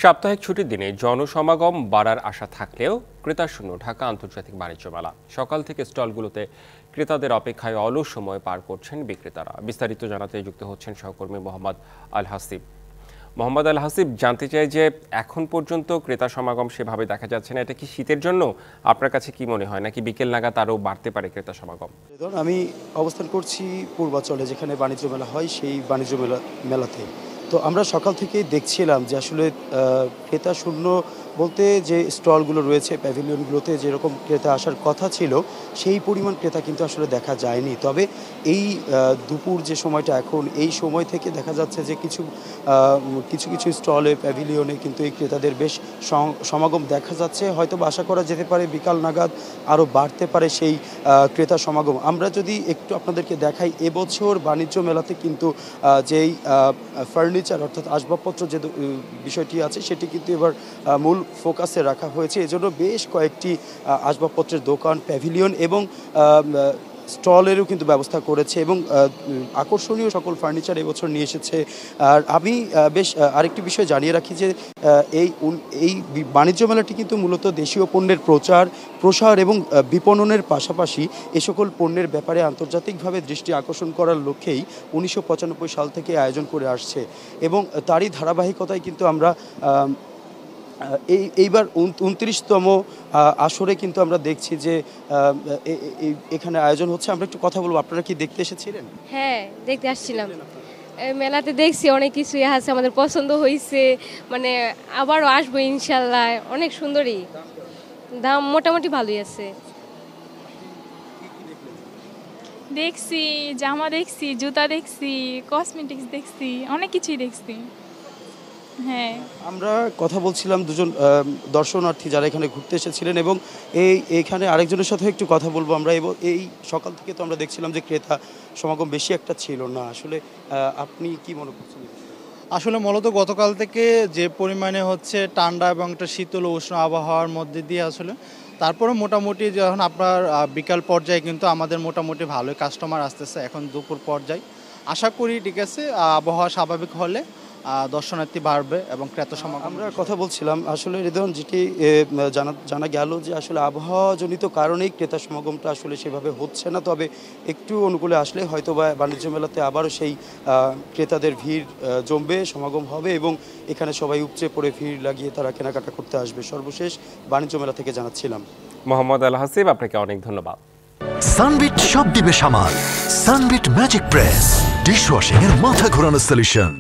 সাপ্তাহিক ছুটির দিনে জনসমাগম বাড়ার আশা থাকলেও ক্রেতাশূন্য ঢাকা আন্তর্জাতিক বাণিজ্য মেলা। সকাল থেকে স্টলগুলোতে ক্রেতাদের অপেক্ষায় অলস সময় পার করছেন বিক্রেতারা। বিস্তারিত জানাতে যুক্ত হচ্ছেন সহকর্মী মোহাম্মদ আল হাসিব। মোহাম্মদ আল হাসিব, জানতে চাই যে এখন পর্যন্ত ক্রেতা সমাগম সেভাবে দেখা যাচ্ছে না, এটা কি শীতের জন্য? আপনার কাছে কি মনে হয়, নাকি বিকেল নাগাদ আরও বাড়তে পারে ক্রেতা সমাগম? আমি অবস্থান করছি পূর্বাঞ্চলে, যেখানে বাণিজ্য মেলা হয় সেই বাণিজ্য মেলাতে। তো আমরা সকাল থেকেই দেখছিলাম যে আসলে ক্রেতা শূন্য বলতে যে স্টলগুলো রয়েছে, প্যাভিলিয়নগুলোতে যেরকম ক্রেতা আসার কথা ছিল সেই পরিমাণ ক্রেতা কিন্তু আসলে দেখা যায়নি। তবে এই দুপুর যে সময়টা, এখন এই সময় থেকে দেখা যাচ্ছে যে কিছু কিছু স্টলে, প্যাভিলিয়নে কিন্তু এই ক্রেতাদের বেশ সমাগম দেখা যাচ্ছে। হয়তো আশা করা যেতে পারে বিকাল নাগাদ আরও বাড়তে পারে সেই ক্রেতা সমাগম। আমরা যদি একটু আপনাদেরকে দেখাই, এবছর বাণিজ্য মেলাতে কিন্তু যেই ফার্নিচার অর্থাৎ আসবাবপত্র যে বিষয়টি আছে সেটি কিন্তু এবার মূল ফোকাসে রাখা হয়েছে। এজন্য বেশ কয়েকটি আসবাবপত্রের দোকান, প্যাভিলিয়ন এবং স্টলেরও কিন্তু ব্যবস্থা করেছে এবং আকর্ষণীয় সকল ফার্নিচার এবছর নিয়ে এসেছে। আর আমি বেশ আরেকটি বিষয় জানিয়ে রাখি যে এই বাণিজ্য মেলাটি কিন্তু মূলত দেশীয় পণ্যের প্রসার এবং বিপণনের পাশাপাশি এ সকল পণ্যের ব্যাপারে আন্তর্জাতিকভাবে দৃষ্টি আকর্ষণ করার লক্ষ্যেই 1995 সাল থেকে আয়োজন করে আসছে এবং তারই ধারাবাহিকতায় কিন্তু আমরা এইবার 29তম আসরে কিন্তু আমরা দেখছি যে এখানে আয়োজন হচ্ছে। আমরা একটু কথা বলবো। আপনারা কি দেখতে এসেছিলেন? হ্যাঁ, দেখতে আসছিলাম। মেলাতে দেখছি অনেক কিছুই আছে, আমাদের পছন্দ হয়েছে, মানে আবারও আসবো ইনশাল্লাহ। অনেক সুন্দরই, দাম মোটামুটি ভালোই আছে। দেখছি জামা, দেখছি জুতা, দেখছি কসমেটিক্স, দেখছি অনেক কিছুই দেখছি। হ্যাঁ, আমরা কথা বলছিলাম দুজন দর্শনার্থী যারা এখানে ঘুরতে এসেছিলেন এবং এইখানে আরেকজনের সাথে একটু কথা বলবো আমরা। এবং এই সকাল থেকে তো আমরা দেখছিলাম যে ক্রেতা সমাগম বেশি একটা ছিল না। আসলে আপনি কি মনে করছেন? আসলে মূলত গতকাল থেকে যে পরিমাণে হচ্ছে ঠান্ডা এবং একটা শীতল উষ্ণ আবহাওয়ার মধ্যে দিয়ে আসলে তারপরে মোটামুটি যখন আপনার বিকাল পর্যায়ে কিন্তু আমাদের মোটামুটি ভালোই কাস্টমার আসতেছে। এখন দুপুর পর্যায়ে আশা করি ঠিক আছে, আবহাওয়া স্বাভাবিক হলে দর্শনার্থী বাড়বে এবং ক্রেতা সমাগম। আমরা কথা বলছিলাম আসলে হৃদয়ন, যেটি জানা গেল যে আসলে আবহাওয়াজনিত কারণেই ক্রেতা সমাগমটা আসলে সেভাবে হচ্ছে না। তবে একটু অনুকূলে আসলে হয়তো বা বাণিজ্য মেলাতে আবারও সেই ক্রেতাদের ভিড় জমবে, সমাগম হবে এবং এখানে সবাই উপচে পড়ে ভিড় লাগিয়ে তারা কেনাকাটা করতে আসবে। সর্বশেষ বাণিজ্য মেলা থেকে জানাচ্ছিলাম। মোহাম্মদ আল হাসিব, আপনাকে অনেক ধন্যবাদ। সানবিট সব দিবে সামাল। সানবিট ম্যাজিক প্রেস ডিশওয়াশিং এর মাথা ঘোরানো সলিউশন।